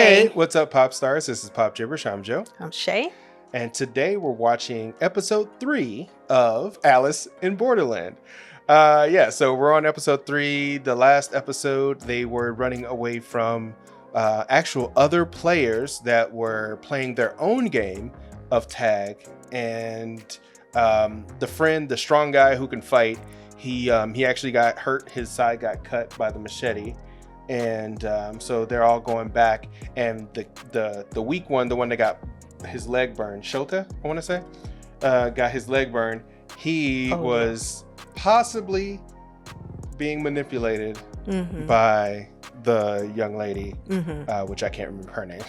Hey, what's up, pop stars? This is Pop Jibberish. I'm Joe. I'm Shay. And today we're watching episode 3 of Alice in Borderland. So we're on episode 3. The last episode, they were running away from actual other players that were playing their own game of tag. And the strong guy who can fight, he actually got hurt. His side got cut by the machete. And so they're all going back, and the weak one, the one that got his leg burned, Shota, I want to say, got his leg burned. He was possibly being manipulated by the young lady, which I can't remember her name.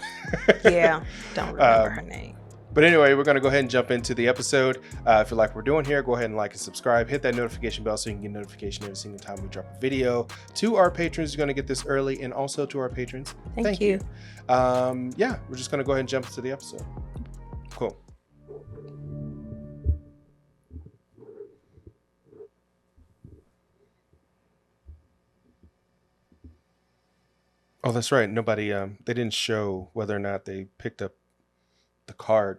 Yeah, don't remember her name. But anyway, we're going to go ahead and jump into the episode. If you like what we're doing here, go ahead and like and subscribe. Hit that notification bell so you can get notification every single time we drop a video. To our patrons, you're going to get this early, and also to our patrons, thank you. We're just going to go ahead and jump into the episode. Cool. Oh, that's right. Nobody, they didn't show whether or not they picked up the card,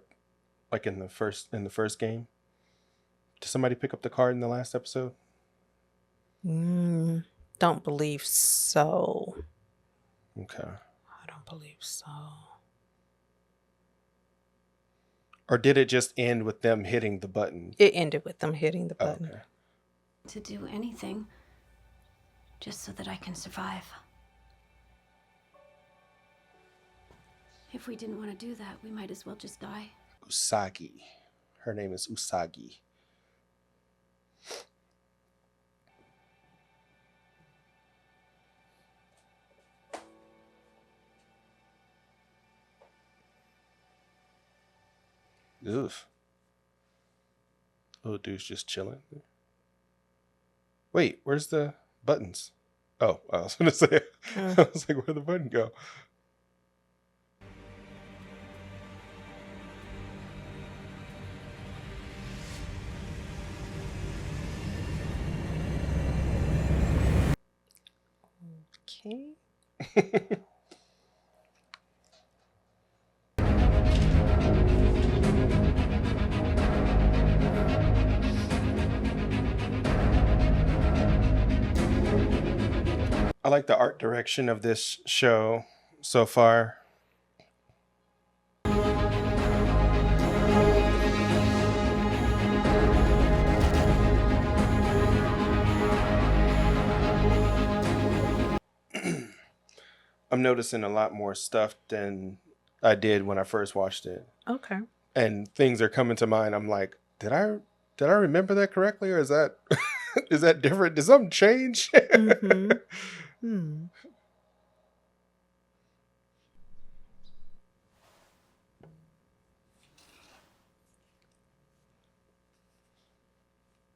like in the first game. Did somebody pick up the card in the last episode? Don't believe so. Okay. I don't believe so. Or did it just end with them hitting the button? It ended with them hitting the button. Okay. To do anything, just so that I can survive. If we didn't want to do that, we might as well just die. Usagi. Her name is Usagi. Oof. Little dude's just chilling. Wait, where's the buttons? Oh, I was gonna say, I was like, where'd the button go? Okay. I like the art direction of this show so far. I'm noticing a lot more stuff than I did when I first watched it. Okay. And things are coming to mind. I'm like, did I remember that correctly, or is that is that different? Did something change?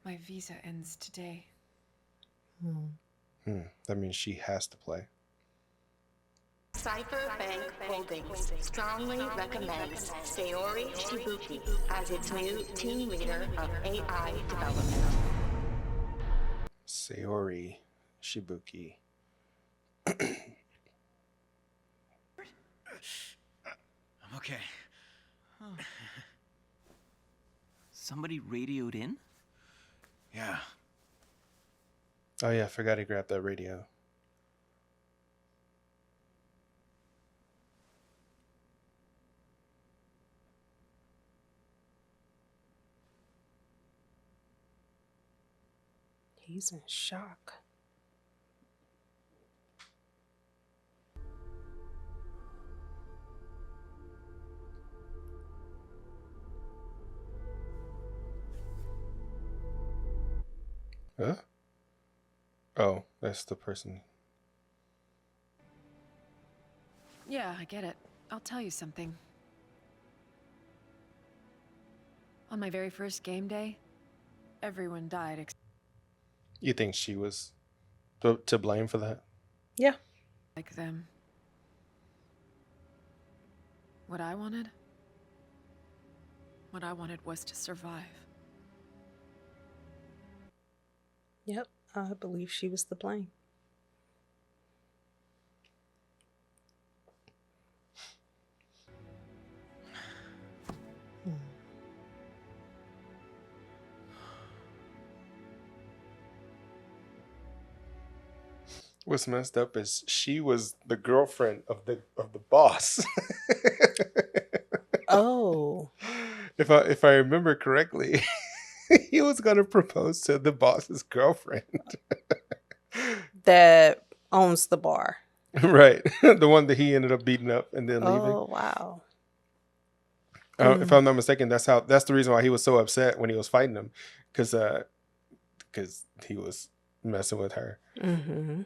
My visa ends today. That means she has to play. Cypherbank Holdings strongly recommends Sayori Shibuki as its new team leader of AI development. Sayori Shibuki. I'm okay. Somebody radioed in? Yeah. Oh yeah, I forgot he grabbed that radio. He's in shock. Huh? Oh, that's the person. Yeah, I get it. I'll tell you something. On my very first game day, everyone died except You think she was to blame for that? Yeah. like them. What I wanted was to survive. Yep. I believe she was the blame. What's messed up is she was the girlfriend of the boss. Oh. If I remember correctly, he was gonna propose to the boss's girlfriend. That owns the bar. Right. The one that he ended up beating up and then leaving. Oh, wow. If I'm not mistaken, that's the reason why he was so upset when he was fighting him, because he was messing with her. Mm-hmm.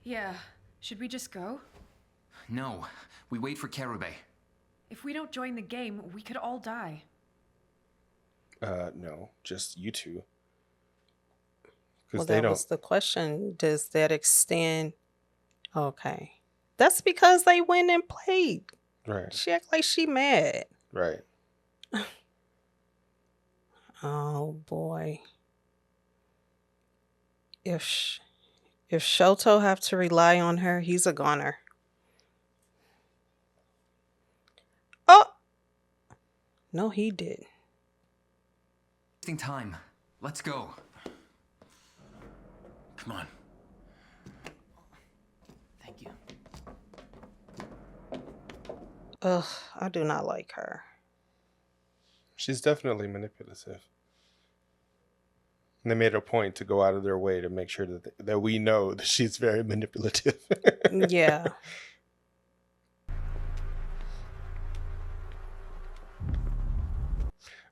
Yeah. Should we just go? No, we wait for Karube. If we don't join the game, we could all die. No, just you two. Well, Because they that don't. was the question. Does that extend? Okay. That's because they went and played. Right. She act like she mad. Right. Oh, boy. If Shoto have to rely on her, he's a goner. Oh! No, he did. Wasting time. Let's go. Come on. Thank you. Ugh, I do not like her. She's definitely manipulative. And they made a point to go out of their way to make sure that we know that she's very manipulative. Yeah.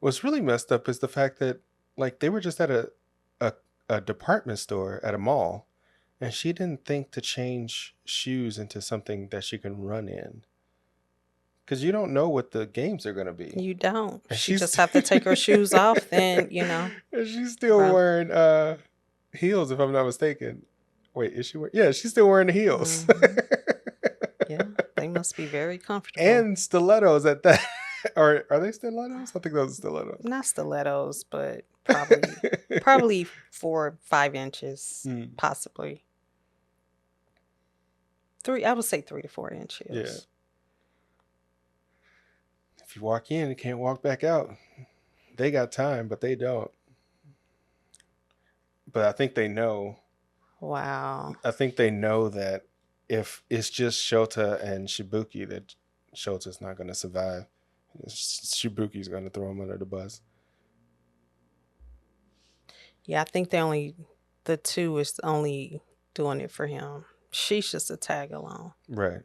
What's really messed up is the fact that, like, they were just at a department store at a mall, and she didn't think to change shoes into something that she can run in. Because you don't know what the games are going to be. You don't. And She she's- just have to take her shoes off, then, you know. And she's still Right. wearing heels, if I'm not mistaken. Wait, is she wearing? Yeah, she's still wearing the heels. Yeah, they must be very comfortable. And stilettos at that. Or are they stilettos? I think those are stilettos. Not stilettos, but probably 4 or 5 inches, possibly. I would say 3 to 4 inches. Yeah. If you walk in, you can't walk back out. They got time, but they don't. But I think they know. Wow. I think they know that if it's just Shota and Shibuki, that Shota's not going to survive. Shibuki's going to throw him under the bus. Yeah, I think the 2 is only doing it for him. She's just a tag along. Right.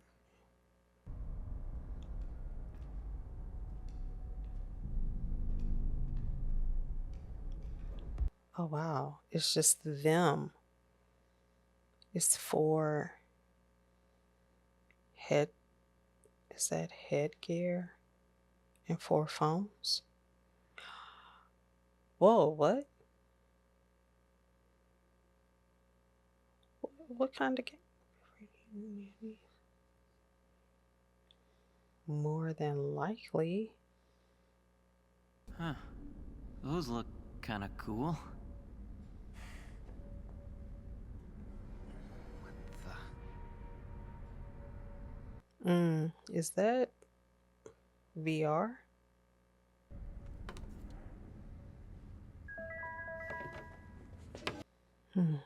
Oh, wow. It's just them. It's 4 is that headgear? And 4 phones? Whoa, what? What kind of game? More than likely. Huh. Those look kind of cool. Is that VR? You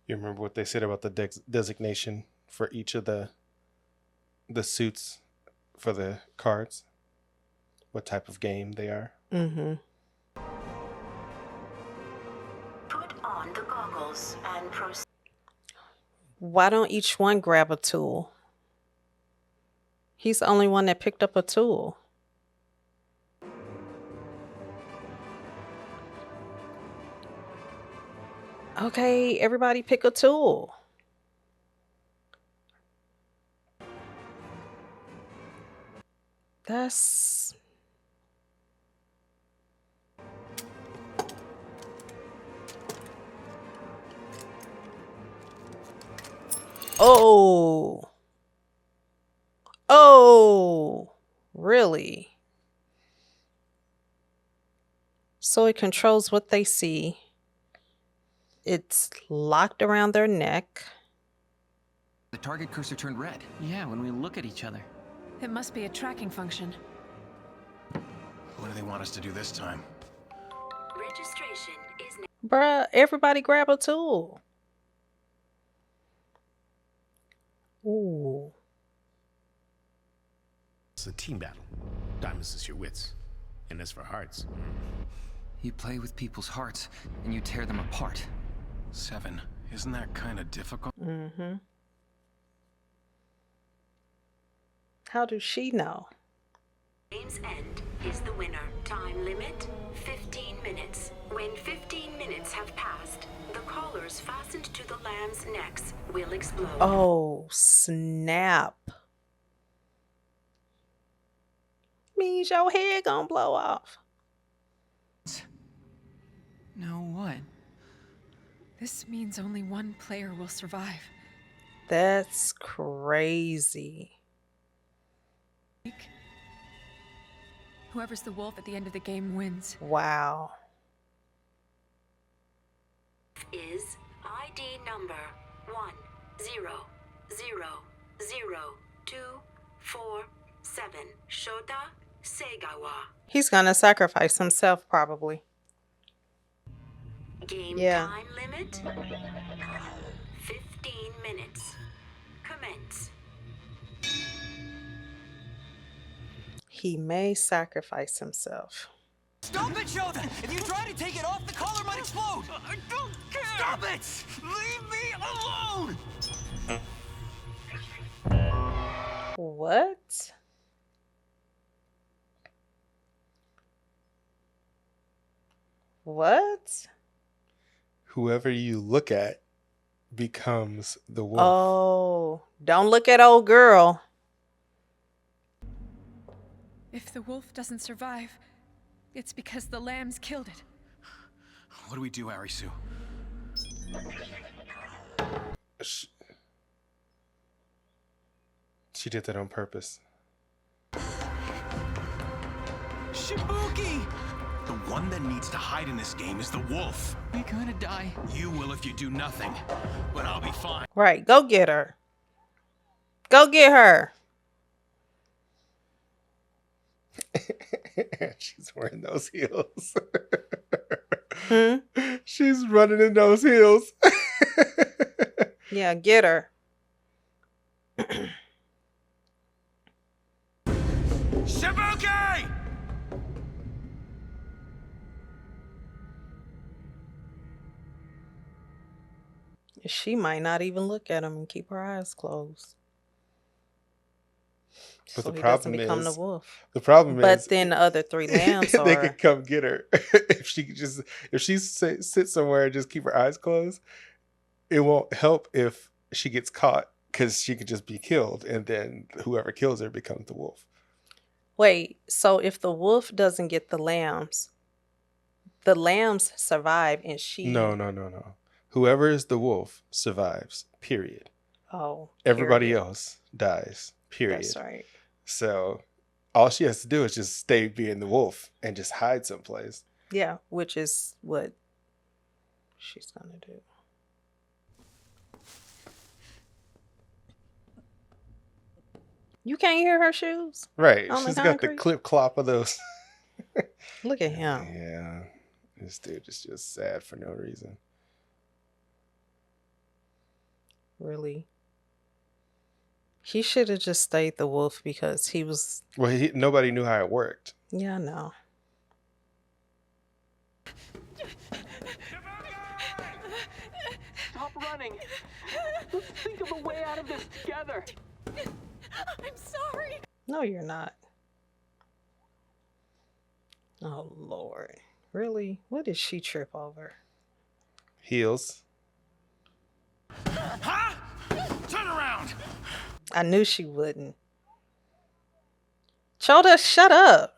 remember what they said about the designation for each of the suits for the cards? What type of game they are? Mm-hmm. Put on the goggles and proceed. Why don't each one grab a tool? He's the only one that picked up a tool. Okay, everybody pick a tool. That's... Oh. Oh. Really? So it controls what they see. It's locked around their neck. The target cursor turned red. Yeah, when we look at each other. It must be a tracking function. What do they want us to do this time? Registration Bruh, everybody grab a tool. Ooh. It's a team battle. Diamonds is your wits. And as for hearts, You play with people's hearts, and you tear them apart. 7. Isn't that kind of difficult? Mm-hmm. How does she know? Game's end is the winner. Time limit, 15 minutes. When 15 minutes have passed, the collars fastened to the lamb's necks will explode. Oh, snap. Means your head gonna blow off. No, what? This means only one player will survive. That's crazy. Whoever's the wolf at the end of the game wins. Wow. Is ID number 10000247 Shota Segawa. He's gonna sacrifice himself, probably. Game Yeah. time limit 15 minutes. Commence. He may sacrifice himself. Stop it, Shota! If you try to take it off, the collar might explode! I don't care! Stop it! Leave me alone! What? What? Whoever you look at becomes the wolf. Oh, don't look at old girl. If the wolf doesn't survive, it's because the lambs killed it. What do we do, Arisu? She did that on purpose. Shibuki! The one that needs to hide in this game is the wolf. We gonna die. You will if you do nothing, but I'll be fine. Right, go get her. Go get her. She's wearing those heels. Hmm? She's running in those heels. Yeah, get her. Shibuki! She might not even look at him and keep her eyes closed. But So the he problem doesn't become is, the wolf. the problem But is, then the other three lambs they are. could come get her if she sits somewhere and just keep her eyes closed. It won't help if she gets caught because she could just be killed, and then whoever kills her becomes the wolf. Wait, so if the wolf doesn't get the lambs survive and she. No. Whoever is the wolf survives. Period. Oh. Everybody period. else dies. Period. That's right. So all she has to do is just stay being the wolf and just hide someplace. Yeah, which is what she's gonna do. You can't hear her shoes? Right. On the She's got the concrete? clip clop of those. Look at him. Yeah. This dude is just sad for no reason. Really? He should have just stayed the wolf because he was. Well, nobody knew how it worked. Yeah, I know. Stop running. Let's think of a way out of this together. I'm sorry. No, you're not. Oh, Lord. Really? What did she trip over? Heels. Huh? Turn around! I knew she wouldn't. Choda, shut up.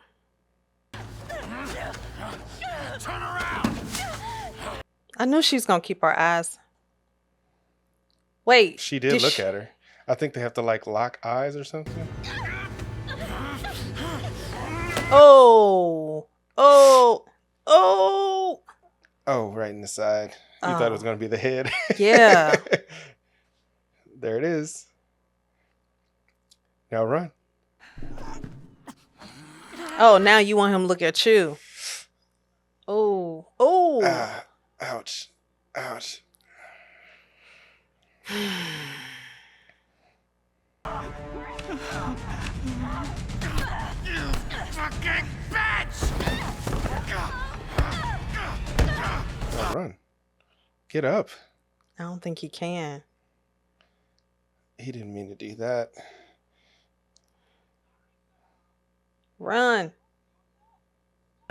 Turn around! I knew she's going to keep her eyes. Wait. She did look at her. I think they have to like lock eyes or something. Oh. Oh. Oh. Oh, right in the side. You thought it was going to be the head. Yeah. There it is. Now run. Oh, now you want him to look at you. Oh. Oh. Oh, run. Get up. I don't think he can. He didn't mean to do that. Run.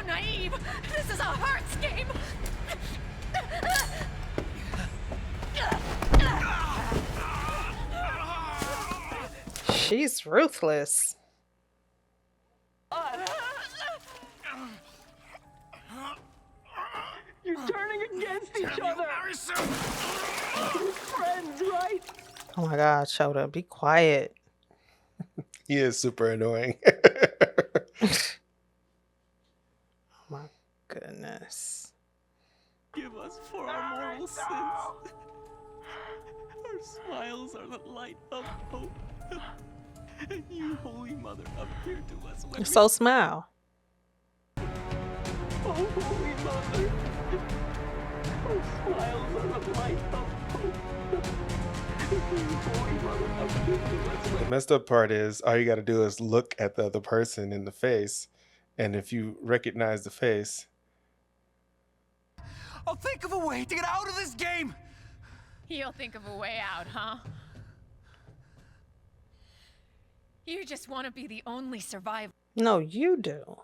Naive! This is a hearts game! She's ruthless. You're turning against each other. We're friends, right? Oh my God, Shota, be quiet. He is super annoying. Oh my goodness. Give us for our mortal sins. Our smiles are the light of hope. And you, Holy Mother, appear to us when So smile. Oh, Holy Mother. Our smiles are the light of hope. Holy Mother, appear to us The messed up part is all you got to do is look at the other person in the face, and if you recognize the face, I'll think of a way to get out of this game. You'll think of a way out, huh? You just want to be the only survivor. No, you do.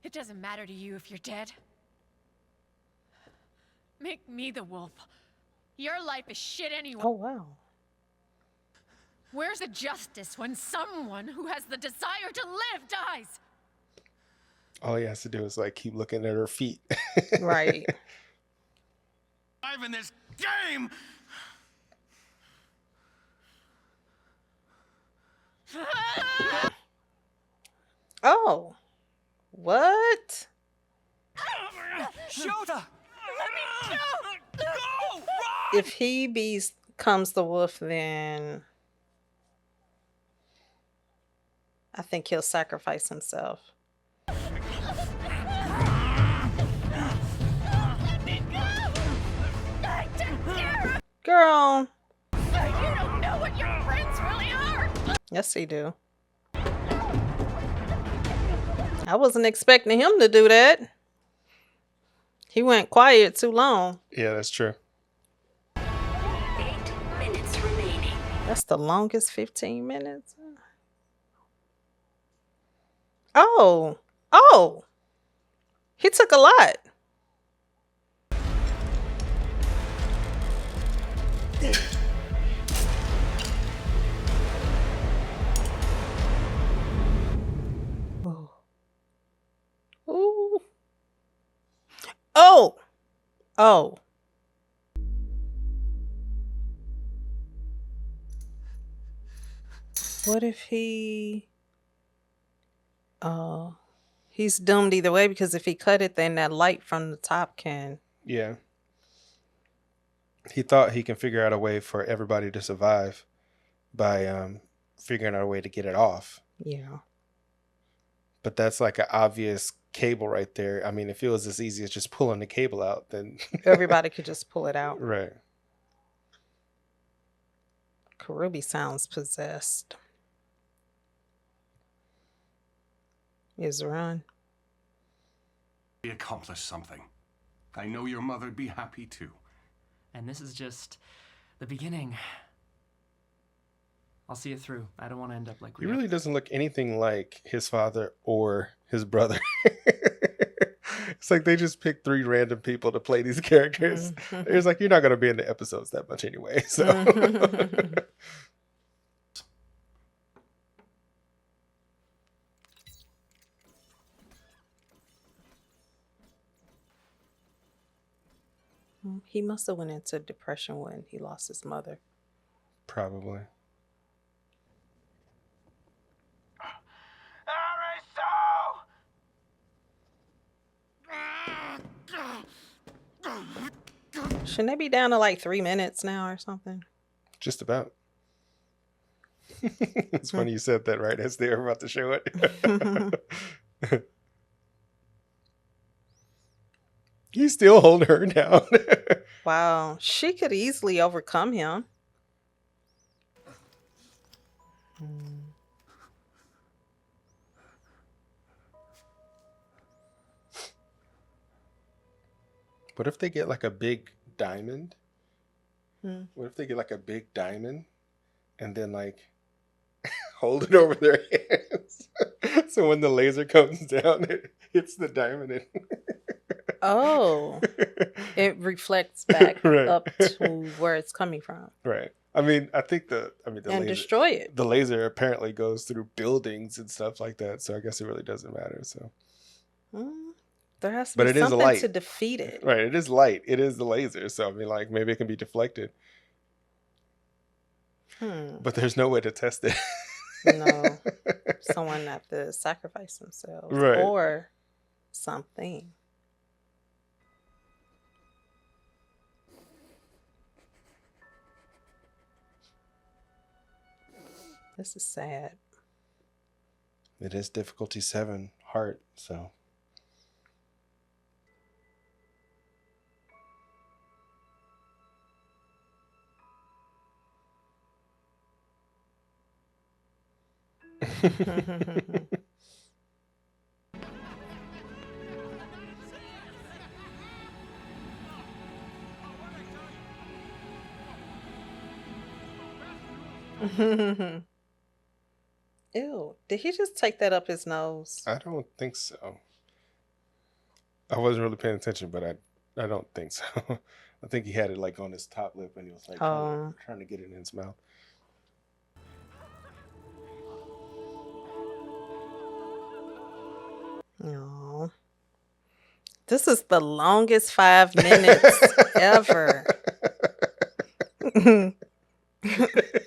It doesn't matter to you if you're dead. Make me the wolf. Your life is shit anyway. Oh, wow. Where's the justice when someone who has the desire to live dies? all he has to do is like keep looking at her feet. Right. I'm in this game. Oh. What? Shota! Let me go! Go! If he becomes the wolf, then I think he'll sacrifice himself. Girl. You don't know what your friends really are. Yes, he do. I wasn't expecting him to do that. He went quiet too long. Yeah, that's true. 8 minutes remaining. That's the longest 15 minutes. Oh. Oh. He took a lot. Oh. Ooh. Oh. Oh. What if he... he's doomed either way, because if he cut it, then that light from the top can... Yeah. He thought he can figure out a way for everybody to survive by figuring out a way to get it off. Yeah. But that's like an obvious cable right there. I mean, if it was as easy as just pulling the cable out, then... Everybody could just pull it out. Right. Karubi sounds possessed. Is Ron? We accomplished something. I know your mother'd be happy too. And this is just the beginning. I'll see it through. I don't want to end up like He really doesn't look anything like his father or his brother. It's like they just picked 3 random people to play these characters. It's like, you're not going to be in the episodes that much anyway. So He must have went into depression when he lost his mother. probably. Shouldn't they be down to like 3 minutes now or something? Just about. It's funny you said that right as they were about to show it. He's still holding her down. Wow. She could easily overcome him. What if they get like a big diamond? Hmm. What if they get like a big diamond and then like hold it over their hands? So when the laser comes down, it hits the diamond. And Oh, it reflects back Right. up to where it's coming from Right. I mean, I think the and laser, destroy it. the laser apparently goes through buildings and stuff like that. So I guess it really doesn't matter. So There has to But be it is a something light. to defeat it. right, it is light. It is the laser. So I mean, like maybe it can be deflected, but there's no way to test it. No, someone have to sacrifice themselves Right. or something. This is sad. It is difficulty 7 heart. So Ew, did he just take that up his nose? I don't think so. I wasn't really paying attention, but I don't think so. I think he had it like on his top lip and he was like trying to get it in his mouth. No. This is the longest 5 minutes ever.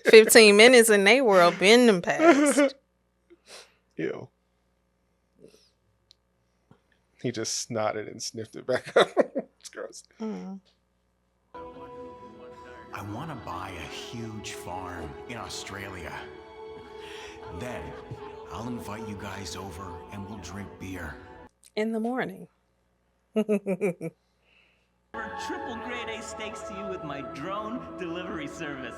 15 minutes in they world been them past. Ew. He just snotted and sniffed it back up. It's gross. I want to buy a huge farm in Australia. Then I'll invite you guys over and we'll drink beer. In the morning. Triple grade A steaks to you with my drone delivery service.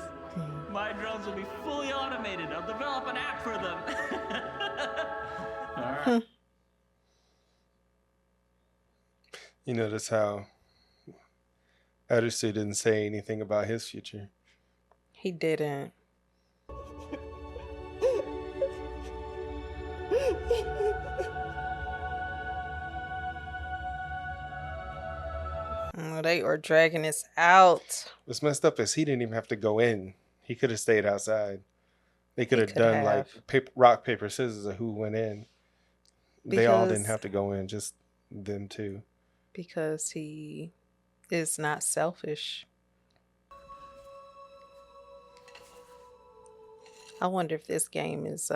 My drones will be fully automated. I'll develop an app for them. All right. You notice how Eddersu didn't say anything about his future. He didn't. Oh, they are dragging this out. What's messed up is he didn't even have to go in. He could have stayed outside. They could have done like rock, paper, scissors of who went in. They all didn't have to go in, just them two. Because he is not selfish. I wonder if this game is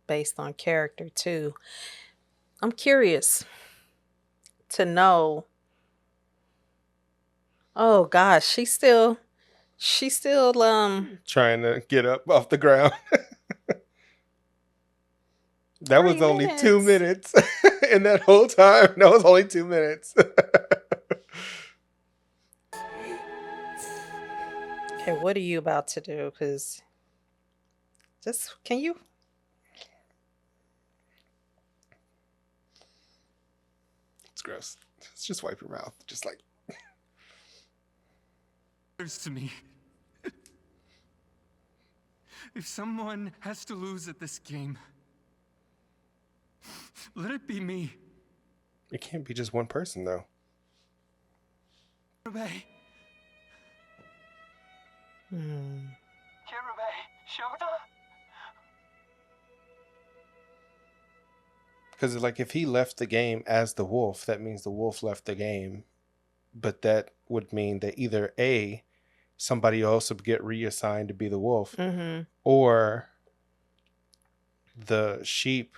based on character too. I'm curious to know. Oh gosh, she's still trying to get up off the ground. That was only 2 minutes. In that whole time, that was only 2 minutes. Okay, what are you about to do? Because can you? It's gross. Just wipe your mouth. Just like. To me. If someone has to lose at this game, let it be me. It can't be just one person, though. Kirube. Kirube, Shota? Because, like, if he left the game as the wolf, that means the wolf left the game. But that would mean that either A, somebody else would get reassigned to be the wolf, or the sheep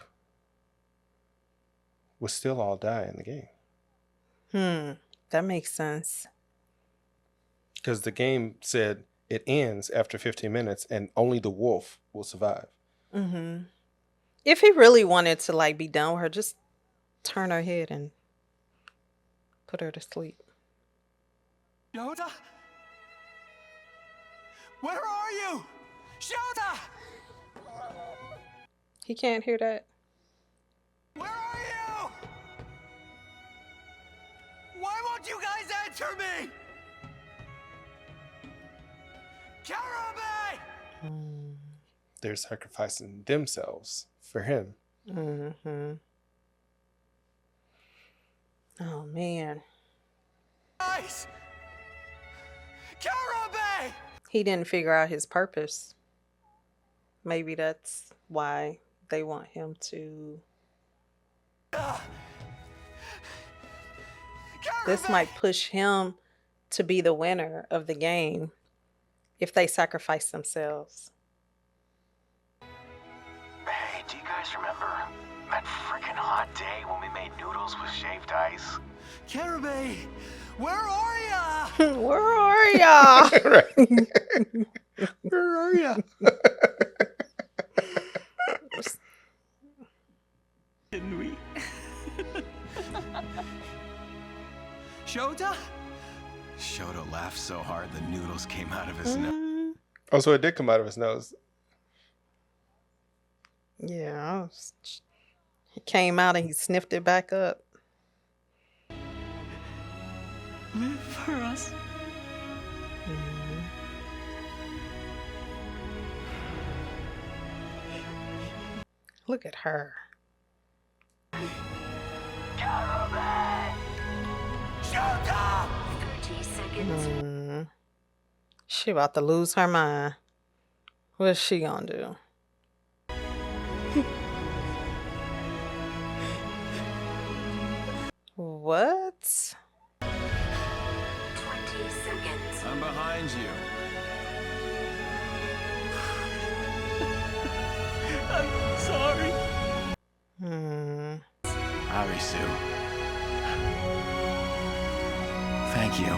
would still all die in the game. That makes sense. Because the game said it ends after 15 minutes and only the wolf will survive. If he really wanted to like be done with her, just turn her head and put her to sleep. Shota? Where are you? Shota! He can't hear that. Where are you? Why won't Don't you guys answer me! Karame! They're sacrificing themselves for him. Mm-hmm. Oh, man. Guys! Karame! He didn't figure out his purpose. Maybe that's why they want him to... This might push him to be the winner of the game if they sacrifice themselves. Hey, do you guys remember that freaking hot day when we made noodles with shaved ice? Karame, where are ya? Where are ya? Where are ya? Didn't we? Shota? Shota laughed so hard the noodles came out of his nose. Oh, so it did come out of his nose. Yeah. He came out and he sniffed it back up. Live for us. Look at her. Shota! 30 seconds. She about to lose her mind. What's she gonna do? What? 20 seconds. I'm behind you. I'm sorry. Arisu. Thank you. 5,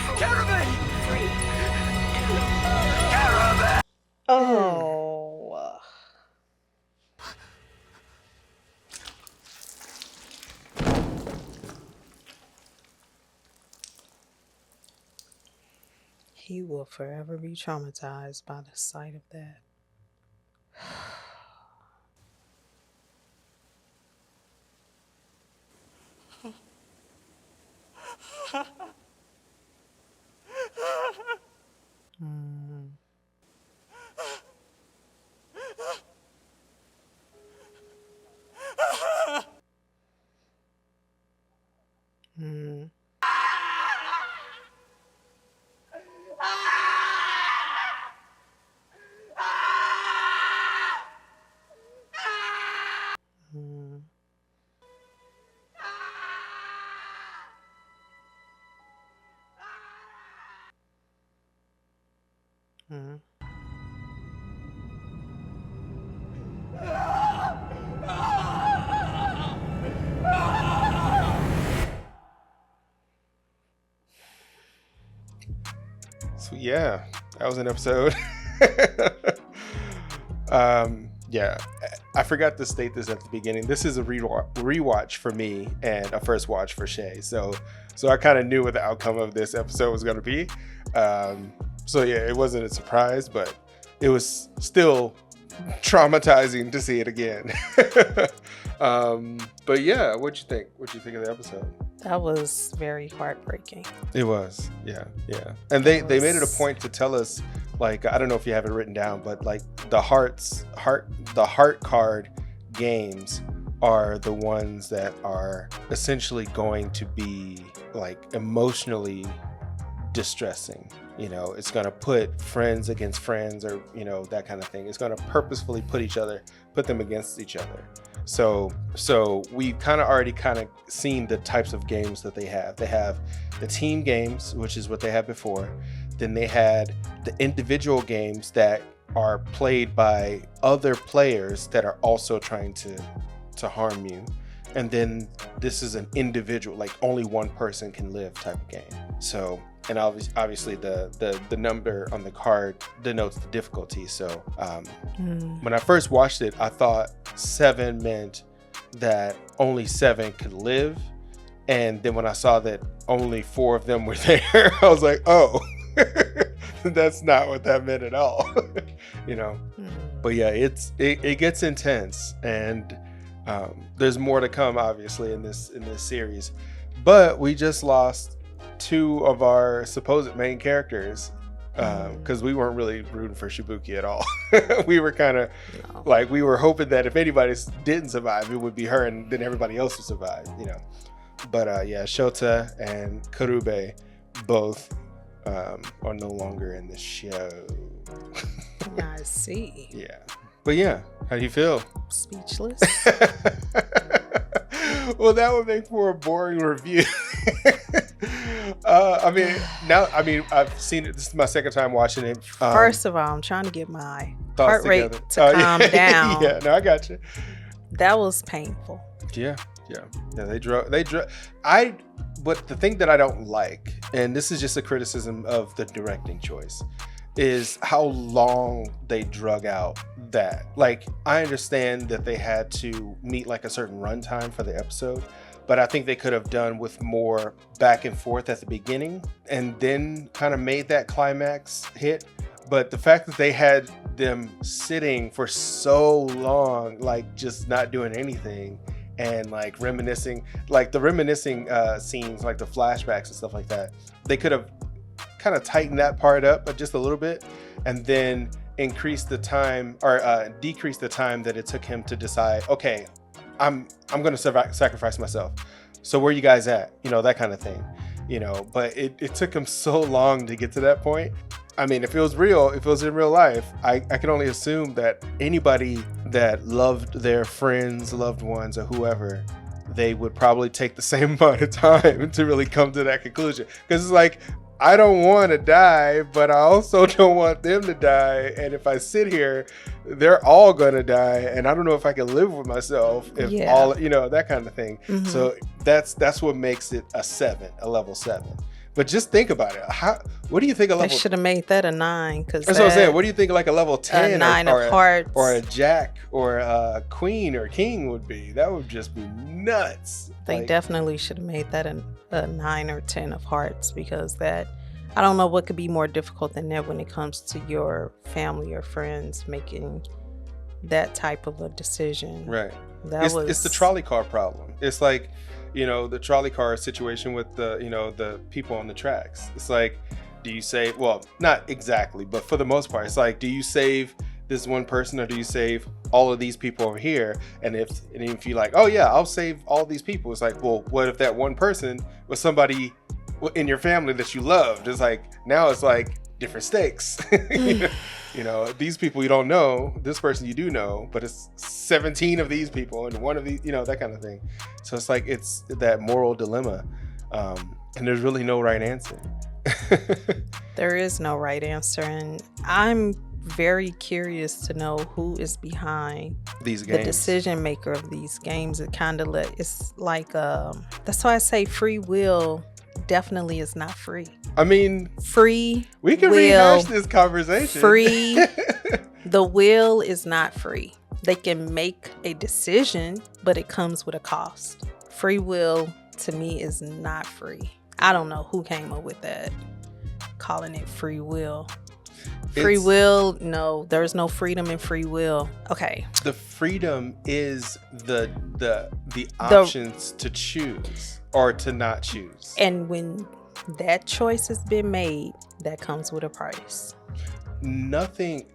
4, Karame! 3, 2, Karame! Oh. He will forever be traumatized by the sight of that. So yeah, that was an episode. Yeah, I forgot to state this at the beginning. This is a rewatch for me and a first watch for Shay. So I kind of knew what the outcome of this episode was going to be. So yeah, it wasn't a surprise, but it was still traumatizing to see it again. But yeah, what'd you think? What'd you think of the episode? That was very heartbreaking. It was, yeah. And they made it a point to tell us, like, I don't know if you have it written down, but like the heart card games are the ones that are essentially going to be like emotionally distressing. You know, it's going to put friends against friends, or, you know, that kind of thing. It's going to purposefully put them against each other. So we've kind of already seen the types of games that they have. They have the team games, which is what they had before. Then they had the individual games that are played by other players that are also trying to harm you. And then this is an individual, like only one person can live type of game. So, and obviously the number on the card denotes the difficulty. So when I first watched it, I thought 7 meant that only 7 could live. And then when I saw that only 4 of them were there, I was like, oh, that's not what that meant at all. You know? But yeah, it gets intense, and there's more to come, obviously, in this series. But we just lost 2 of our supposed main characters because we weren't really rooting for Shibuki at all. We were kind of like, we were hoping that if anybody didn't survive, it would be her, and then everybody else would survive, you know. But yeah, Shota and Karube both are no longer in the show. I see. Yeah. But yeah, how do you feel? Speechless. Well, that would make for a boring review. I've seen it. This is my second time watching it. First of all, I'm trying to get my heart rate to calm down. Yeah, no, I got you. That was painful. Yeah. They drug. But the thing that I don't like, and this is just a criticism of the directing choice, is how long they drug out that. Like, I understand that they had to meet like a certain runtime for the episode, but I think they could have done with more back and forth at the beginning and then kind of made that climax hit. But the fact that they had them sitting for so long, like just not doing anything and like reminiscing, like the reminiscing scenes, like the flashbacks and stuff like that, they could have kind of tighten that part up but just a little bit, and then increase the time or decrease the time that it took him to decide, okay, I'm gonna sacrifice myself, so where you guys at, you know, that kind of thing, you know. But it took him so long to get to that point. I mean, if it was real, if it was in real life, I can only assume that anybody that loved their friends, loved ones, or whoever, they would probably take the same amount of time to really come to that conclusion. Because it's like, I don't want to die, but I also don't want them to die. And if I sit here, they're all going to die. And I don't know if I can live with myself if all, you know, that kind of thing. Mm-hmm. So that's what makes it a level 7. But just think about it. What do you think a level? They should have made that a 9. That's what I'm saying. What do you think like a level 10 a 9 of hearts, or a jack or a queen or king would be? That would just be nuts. They definitely should have made that a 9 or 10 of hearts, because that, I don't know what could be more difficult than that when it comes to your family or friends making that type of a decision. Right. It's the trolley car problem. It's like, you know, the trolley car situation with the, you know, the people on the tracks. It's like, do you save, well, not exactly, but for the most part, it's like, do you save this one person, or do you save all of these people over here? And if you're like, oh yeah, I'll save all these people, it's like, well, what if that one person was somebody in your family that you loved? It's like, now it's like different stakes. You know, these people you don't know, this person you do know, but it's 17 of these people and one of these, you know, that kind of thing. So it's like, it's that moral dilemma, and there's really no right answer. There is no right answer, and I'm very curious to know who is behind these games, the decision maker of these games. It kind of it's like that's why I say free will definitely is not free. I mean, we can rehash this conversation. The will is not free. They can make a decision, but it comes with a cost. Free will to me is not free. I don't know who came up with that, calling it free will. Free will, no, there's no freedom in free will. Okay. The freedom is the options to choose or to not choose. And when that choice has been made, that comes with a price. Nothing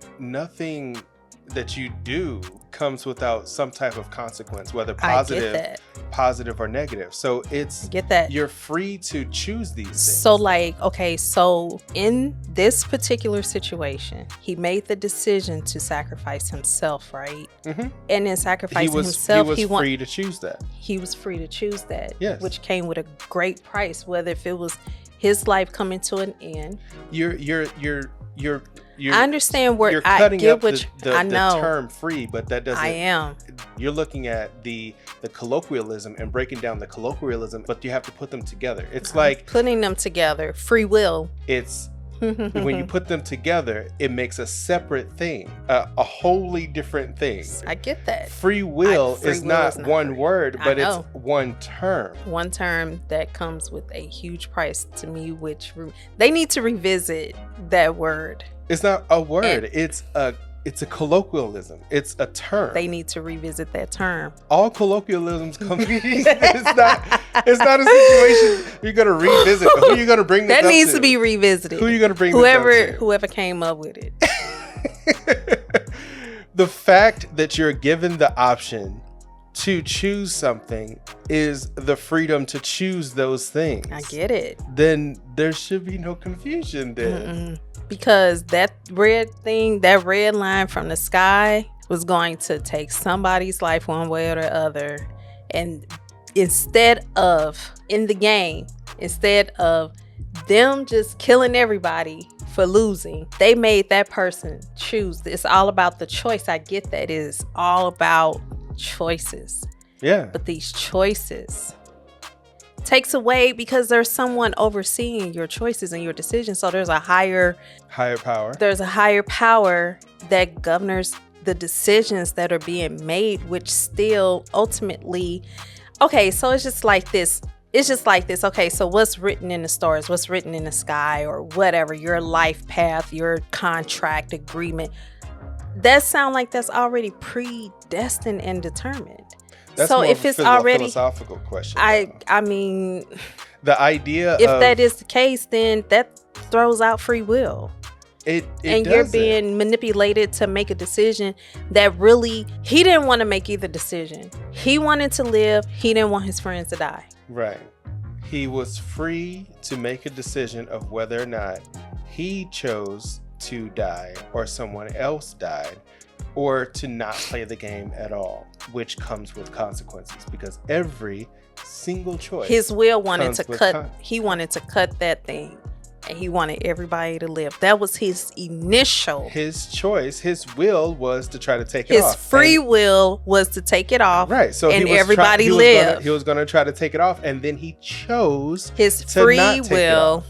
that you do comes without some type of consequence, whether positive or negative. So it's, get that, you're free to choose these things. So like, okay, so in this particular situation, he made the decision to sacrifice himself, right? Mm-hmm. And in sacrificing himself, he was free to choose that. He was free to choose that, yes. Which came with a great price, whether if it was his life coming to an end. I understand where you're I cutting get up what I know. The term free, but that doesn't. I am. You're looking at the colloquialism and breaking down the colloquialism, but you have to put them together. It's like putting them together. Free will. It's when you put them together, it makes a separate thing, a wholly different thing. I get that. Free will is not one word, but it's one term. One term that comes with a huge price to me, which they need to revisit that word. It's not a word. It's a colloquialism. It's a term. They need to revisit that term. All colloquialisms come. It's not a situation you're gonna revisit. Who are you gonna bring this That up needs to be revisited. Who are you gonna bring whoever this up to? whoever came up with it. The fact that you're given the option to choose something is the freedom to choose those things. I get it. Then there should be no confusion then. Because that red line from the sky was going to take somebody's life one way or the other. And instead of, in the game, instead of them just killing everybody for losing, they made that person choose. It's all about the choice. I get that. It is all about choices. Yeah. But these choices takes away because there's someone overseeing your choices and your decisions. So there's a higher power. There's a higher power that governs the decisions that are being made, which still ultimately, okay, so it's just like this. Okay, so what's written in the stars, what's written in the sky, or whatever, your life path, your contract agreement, that sound like that's already predestined and determined. That's so more if of a it's already philosophical question. I mean, the idea if that is the case, then that throws out free will. And you're being manipulated to make a decision that really, he didn't want to make either decision. He wanted to live. He didn't want his friends to die. Right. He was free to make a decision of whether or not he chose to die or someone else died, or to not play the game at all, which comes with consequences, because every single choice, his will wanted to cut. He wanted to cut that thing. And he wanted everybody to live. That was his initial. His choice, his will was to try to take it off. His free will was to take it off. Right. So and everybody lived. He was going to try to take it off, and then he chose his free will.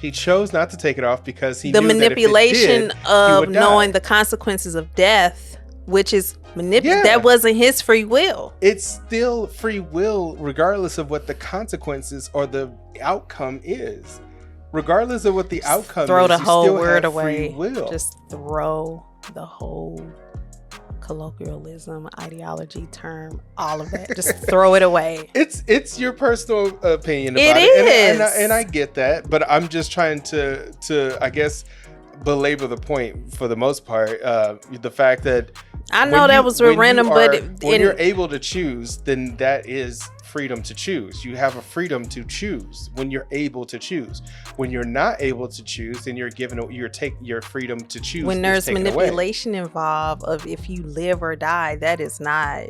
He chose not to take it off because he the knew manipulation that if it did, of he would knowing die. the consequences of death, which is that wasn't his free will. It's still free will, regardless of what the consequences or the outcome is. Regardless of what the outcome throw is, the you whole still word have away. Free will. Just throw the whole colloquialism, ideology term, all of that. Just throw it away. It's your personal opinion about it. Is. And I get that, but I'm just trying to I guess belabor the point for the most part. The fact that I know that was random, but when you're able to choose, then that is freedom to choose. You have a freedom to choose when you're able to choose. When you're not able to choose, then you're given your freedom to choose. When there's manipulation involved of if you live or die, that is not.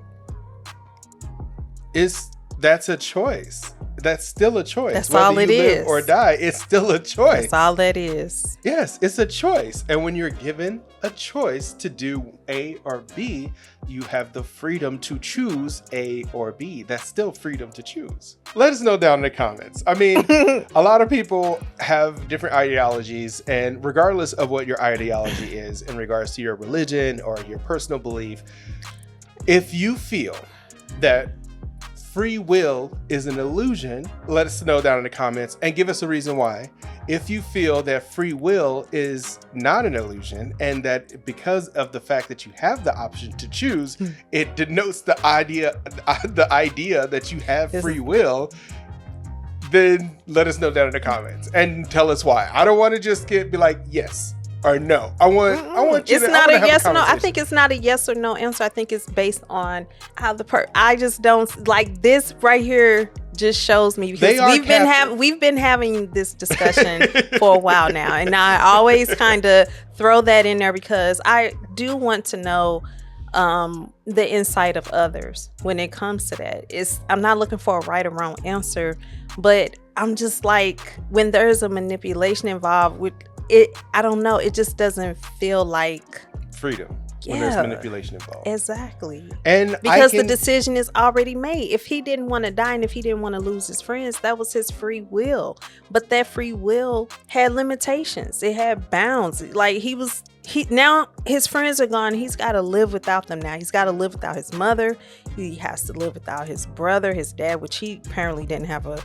That's a choice. That's still a choice. That's whether all it you live is. or die, it's still a choice. That's all that is. Yes, it's a choice. And when you're given a choice to do A or B, you have the freedom to choose A or B. That's still freedom to choose. Let us know down in the comments. I mean, a lot of people have different ideologies, and regardless of what your ideology is in regards to your religion or your personal belief, if you feel that free will is an illusion, let us know down in the comments and give us a reason why. If you feel that free will is not an illusion, and that because of the fact that you have the option to choose, it denotes the idea that you have free will, then let us know down in the comments and tell us why. I don't want to just be like yes or no. I want you it's to not I a wanna yes have or no. I conversation. think it's not a yes or no answer. I think it's based on how I just don't like this right here. Just shows me because we've been having this discussion for a while now, and I always kind of throw that in there because I do want to know the insight of others when it comes to that. I'm not looking for a right or wrong answer, but I'm just like, when there's a manipulation involved with it, I don't know, it just doesn't feel like freedom when there's manipulation involved. Exactly. And because the decision is already made. If he didn't want to die and if he didn't want to lose his friends, that was his free will. But that free will had limitations. It had bounds. Like now his friends are gone. He's got to live without them now. He's got to live without his mother. He has to live without his brother, his dad, which he apparently didn't have a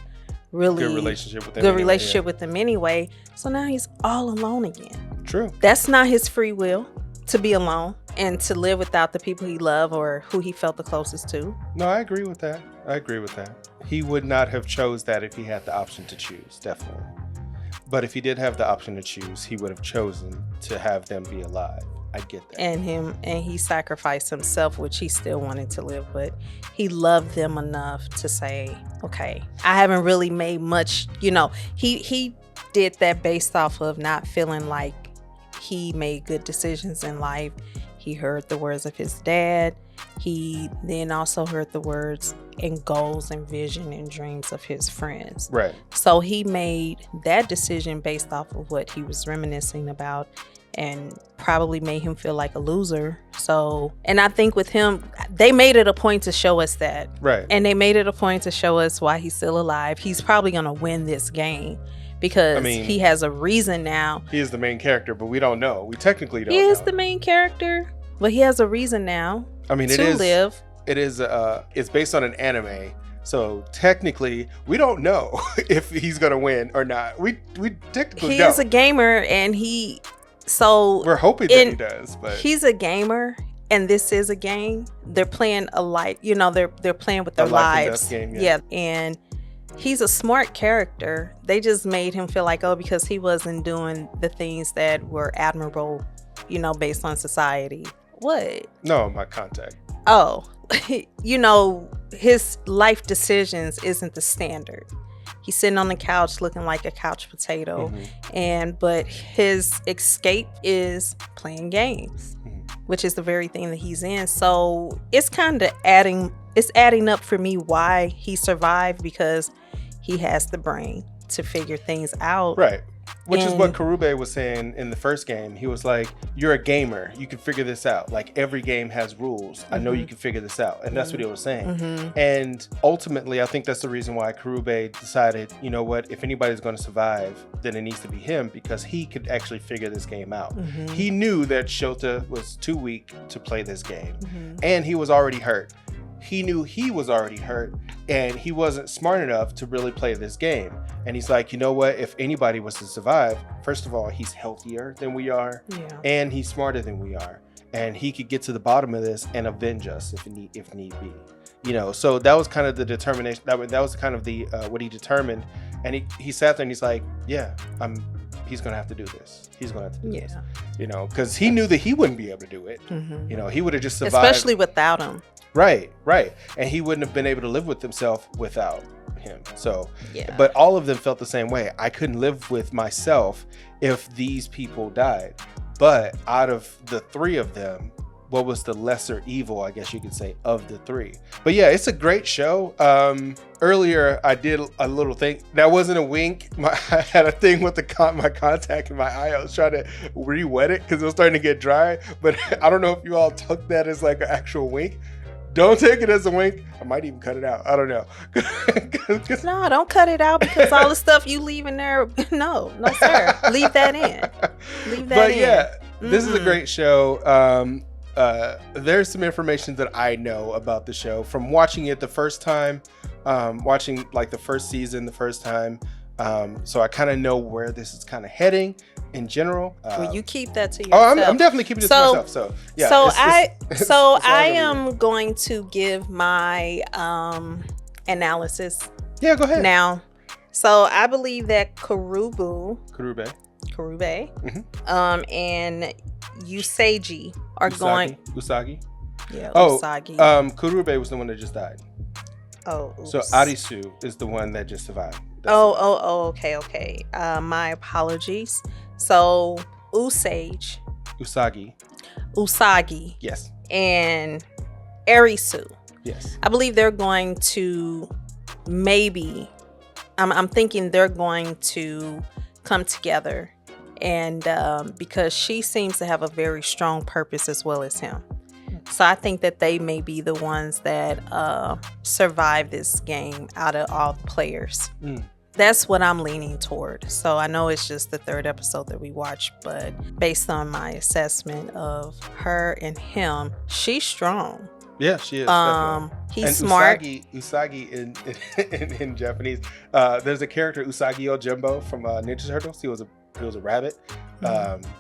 really good relationship with them anyway. So now he's all alone again. True. That's not his free will to be alone. and to live without the people he loved or who he felt the closest to. No, I agree with that. He would not have chose that if he had the option to choose, definitely. But if he did have the option to choose, he would have chosen to have them be alive. I get that. And he sacrificed himself, which he still wanted to live, but he loved them enough to say, okay, I haven't really made much, he did that based off of not feeling like he made good decisions in life. He heard the words of his dad. He then also heard the words and goals and vision and dreams of his friends. Right. So he made that decision based off of what he was reminiscing about, and probably made him feel like a loser. So, and I think with him, they made it a point to show us that. Right. And they made it a point to show us why he's still alive. He's probably going to win this game because he has a reason now. He is the main character, but we don't know. We technically don't know. He is the main character, but he has a reason now to live. It is, it's based on an anime. So technically, we don't know if he's going to win or not. We technically He don't. is a gamer, and we're hoping that he does, but he's a gamer, and this is a game. They're playing a life, they're playing with their lives. Game, yeah, and he's a smart character. They just made him feel like, because he wasn't doing the things that were admirable, based on society. What? No, my contact. Oh, his life decisions isn't the standard. He's sitting on the couch looking like a couch potato, but his escape is playing games, which is the very thing that he's in. So it's kind of adding up for me why he survived, because he has the brain to figure things out. Right. Which is what Karube was saying in the first game. He was like, you're a gamer. You can figure this out. Like, every game has rules. I know you can figure this out. And that's what he was saying. And ultimately, I think that's the reason why Karube decided, you know what, if anybody's going to survive, then it needs to be him, because he could actually figure this game out. He knew that Shota was too weak to play this game. And he was already hurt. He knew he was already hurt, and he wasn't smart enough to really play this game. And he's like, you know what? If anybody was to survive, first of all, he's healthier than we are, and he's smarter than we are, and he could get to the bottom of this and avenge us if need be. So that was kind of the determination. That was kind of the what he determined. And he sat there and he's like, yeah, he's gonna have to do this. He's gonna have to do this. Because he knew that he wouldn't be able to do it. He would have just survived, especially without him. Right. And he wouldn't have been able to live with himself without him. So, but all of them felt the same way. I couldn't live with myself if these people died. But out of the three of them, what was the lesser evil, I guess you could say, of the three? But yeah, it's a great show. Earlier, I did a little thing. That wasn't a wink. I had a thing with my contact in my eye. I was trying to re-wet it because it was starting to get dry. But I don't know if you all took that as like an actual wink. Don't take it as a wink. I might even cut it out. I don't know. No, don't cut it out, because all the stuff you leave in there. No, sir. Leave that in. But yeah, this is a great show. There's some information that I know about the show from watching it the first time, watching like the first season the first time. So I kind of know where this is kind of heading in general. Well, you keep that to yourself. I'm definitely keeping it to myself. So yeah. I am going to give my analysis. Yeah, go ahead. Now, so I believe that Karube, and Usagi are going. Usagi. Yeah. Usagi. Karube was the one that just died. Oh. Oops. So Arisu is the one that just survived. Okay. My apologies. So Usagi. Yes. And Arisu. Yes. I believe they're going to maybe. I'm thinking they're going to come together, and because she seems to have a very strong purpose as well as him. So I think that they may be the ones that survive this game out of all the players. That's what I'm leaning toward. So I know it's just the third episode that we watched, but based on my assessment of her and him, she's strong. Yeah, she is. Definitely. He's and smart. Usagi in Japanese. There's a character Usagi Ojimbo from Ninja Turtles. He was a rabbit.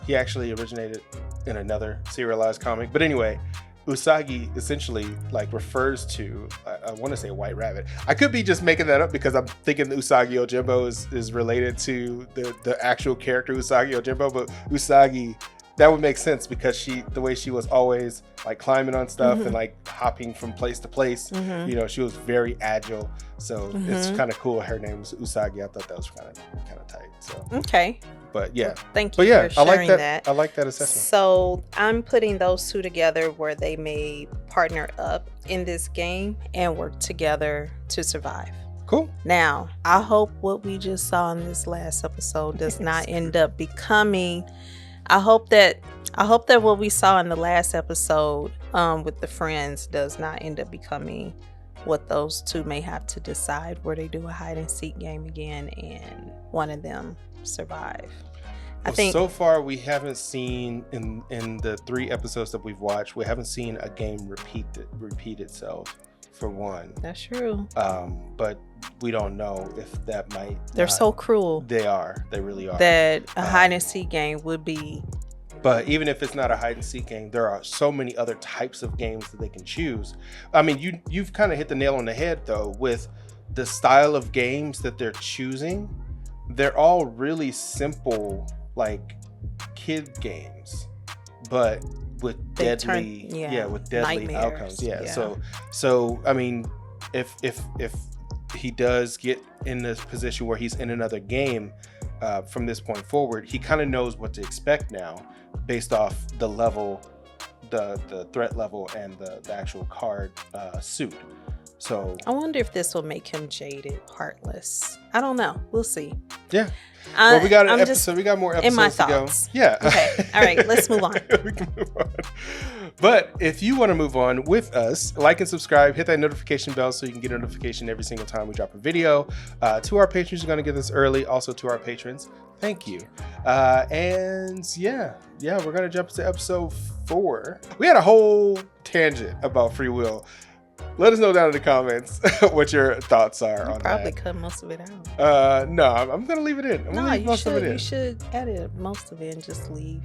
He actually originated in another serialized comic. But anyway, Usagi essentially like refers to, I want to say White Rabbit. I could be just making that up because I'm thinking the Usagi Yojimbo is related to the actual character Usagi Yojimbo, but Usagi, that would make sense because the way she was always like climbing on stuff and like hopping from place to place, you know, she was very agile. So it's kind of cool. Her name was Usagi. I thought that was kind of tight. So okay. But yeah, thank you for sharing that. I like that assessment. So I'm putting those two together where they may partner up in this game and work together to survive. Cool. Now, I hope what we just saw in this last episode does not end up becoming. I hope that what we saw in the last episode with the friends does not end up becoming what those two may have to decide, where they do a hide and seek game again and one of them survive. I think so far we haven't seen in the 3 episodes that we've watched, we haven't seen a game repeat itself for one. That's true. But we don't know if that might. They're so cruel. They are. They really are. That a hide and seek game would be. But even if it's not a hide and seek game, there are so many other types of games that they can choose. I mean, you've kind of hit the nail on the head though with the style of games that they're choosing. They're all really simple, like kid games, but with deadly nightmares. outcomes. So I mean, if he does get in this position where he's in another game from this point forward, he kind of knows what to expect now based off the level, the threat level, and the actual card suit. So I wonder if this will make him jaded, heartless. I don't know. We'll see. Yeah. Well, we got an episode. We got more episodes in my to go. thoughts. Yeah. Okay. All right. Let's move on. We can move on. But if you want to move on with us, like and subscribe, hit that notification bell so you can get a notification every single time we drop a video. To our patrons, you're going to get this early. Also to our patrons, thank you. And yeah, we're going to jump to episode 4. We had a whole tangent about free will. Let us know down in the comments what your thoughts are on that. Probably cut most of it out. No, I'm going to leave it in. I'm going to leave most of it in. You should edit most of it and just leave.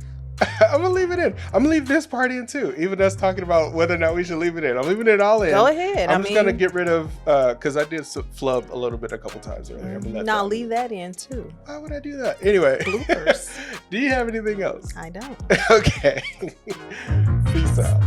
I'm going to leave it in. I'm going to leave this part in too. Even us talking about whether or not we should leave it in. I'm leaving it all in. Go ahead. I'm just going to get rid of, because I did flub a little bit a couple times earlier. No, leave that in too. Why would I do that? Anyway. Bloopers. Do you have anything else? I don't. Okay. Peace out.